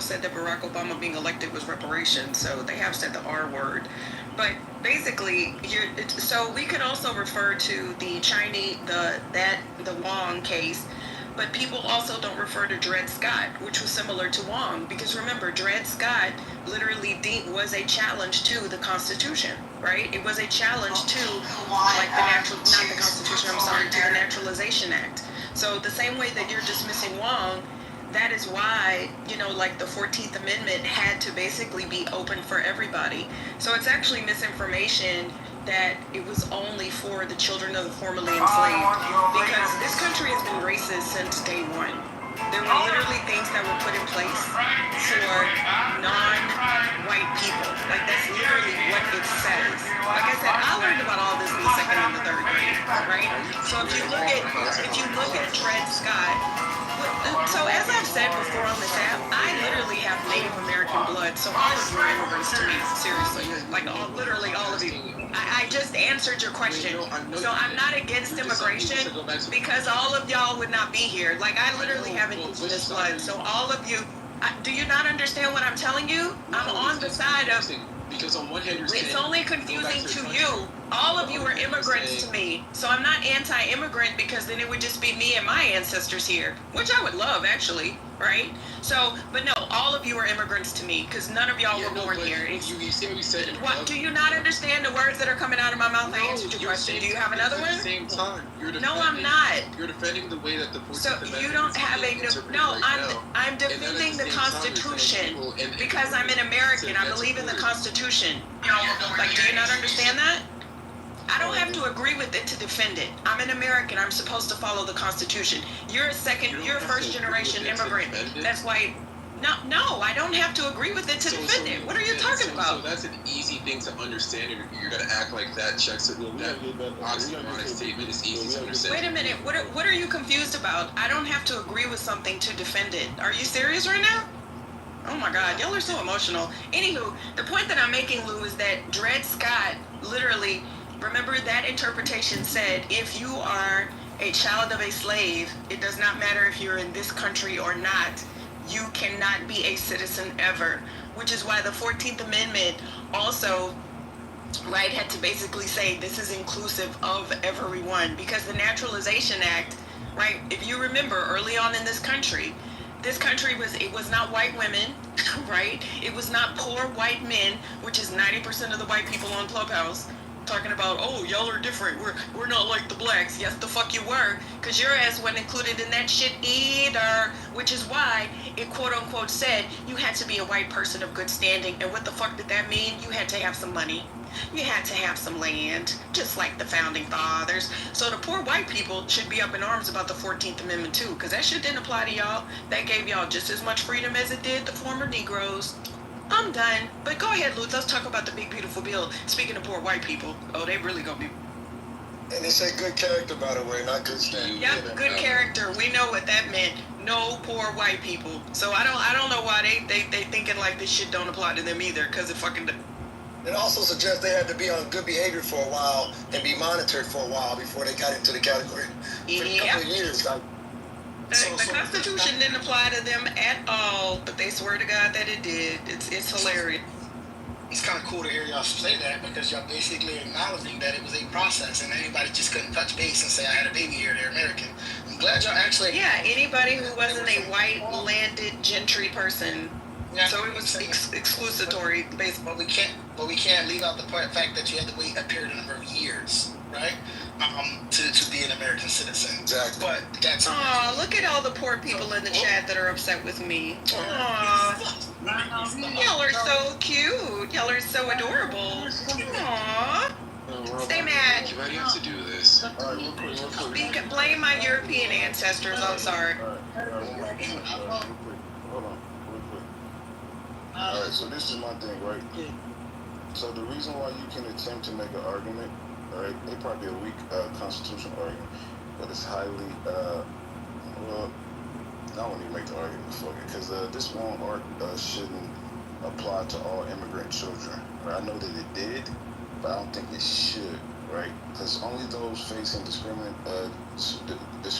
said that Barack Obama being elected was reparations, so they have said the R word. But basically, so we could also refer to the Chinese, the Wong case, but people also don't refer to Dred Scott, which was similar to Wong, because remember, Dred Scott literally was a challenge to the Constitution, right? It was a challenge to like not the Constitution, I'm sorry, to the Naturalization Act. So the same way that you're dismissing Wong, that is why, like the 14th Amendment had to basically be open for everybody. So it's actually misinformation that it was only for the children of the formerly enslaved, because this country has been racist since day one. There were literally things that were put in place for non-white people. Like, that's literally what it says. Like I said, I learned about all this in the second and the third grade, right? So if you look at Dred Scott, so as I've said before on this app, I literally have Native American blood, so all of you are immigrants to me, seriously. Like, literally all of you. I just answered your question. So I'm not against immigration, because all of y'all would not be here. Like, I literally have indigenous blood, so all of you, do you not understand what I'm telling you? I'm on the side of... Because on one hand, it's only confusing to you. All of you are immigrants to me. So I'm not anti-immigrant, because then it would just be me and my ancestors here, which I would love, actually, right? So, but no, all of you are immigrants to me, because none of y'all were born here. You see what you said. What, do you not understand the words that are coming out of my mouth? I answered your question. Do you have another one? At the same time, no, I'm not. You're defending the way that the 14th Amendment. So you don't have I'm defending the Constitution, because I'm an American. I believe in the Constitution. Like, do you not understand that? I don't have to agree with it to defend it. I'm an American. I'm supposed to follow the Constitution. You're a first generation immigrant. That's why. No, I don't have to agree with it to defend it. What are you talking about? So that's an easy thing to understand. You're gonna act like that checks it. That oxymoron statement is easy to understand. Wait a minute. What are you confused about? I don't have to agree with something to defend it. Are you serious right now? Oh my God, y'all are so emotional. Anywho, the point that I'm making, Lou, is that Dred Scott literally. Remember, that interpretation said, if you are a child of a slave, it does not matter if you're in this country or not, you cannot be a citizen ever. Which is why the 14th Amendment also, right, had to basically say this is inclusive of everyone. Because the Naturalization Act, right, if you remember early on in this country was not white women, right? It was not poor white men, which is 90% of the white people on Clubhouse. Talking about, oh, y'all are different. We're not like the blacks. Yes, the fuck you were, because your ass wasn't included in that shit either. Which is why it quote unquote said you had to be a white person of good standing. And what the fuck did that mean? You had to have some money. You had to have some land, just like the founding fathers. So the poor white people should be up in arms about the 14th Amendment too, because that shit didn't apply to y'all. That gave y'all just as much freedom as it did the former Negroes. I'm done. But go ahead, Lutz. Let's talk about the big, beautiful bill. Speaking of poor white people. Oh, they really gonna be... And they say good character, by the way, not good standing. Yep, good character. We know what that meant. No poor white people. So I don't know why they thinking like this shit don't apply to them either, because it fucking... It also suggests they had to be on good behavior for a while and be monitored for a while before they got into the category. For a couple of years, like... The Constitution didn't apply to them at all, but they swear to God that it did. It's hilarious. It's kind of cool to hear y'all say that, because y'all basically acknowledging that it was a process and anybody just couldn't touch base and say, I had a baby here, they're American. I'm glad y'all actually... Yeah, anybody who wasn't a white landed gentry person. Yeah, so it was exclusatory, basically. But we can't leave out the fact that you had to wait a period number of years, right? To be an American citizen. Exactly. But that's... Aw, look at all the poor people in the chat that are upset with me. Aw. Y'all are so cute. Y'all are so adorable. Aw. Stay mad. You might have to do this. Blame my European ancestors. I'm sorry. Hold on, real quick. Alright, so this is my thing, right? So the reason why you can attempt to make an argument, alright, it probably a weak constitutional argument, but it's highly, well, I don't even make the argument for it, because this one art shouldn't apply to all immigrant children. Right? I know that it did, but I don't think it should, right? Because only those facing discrimination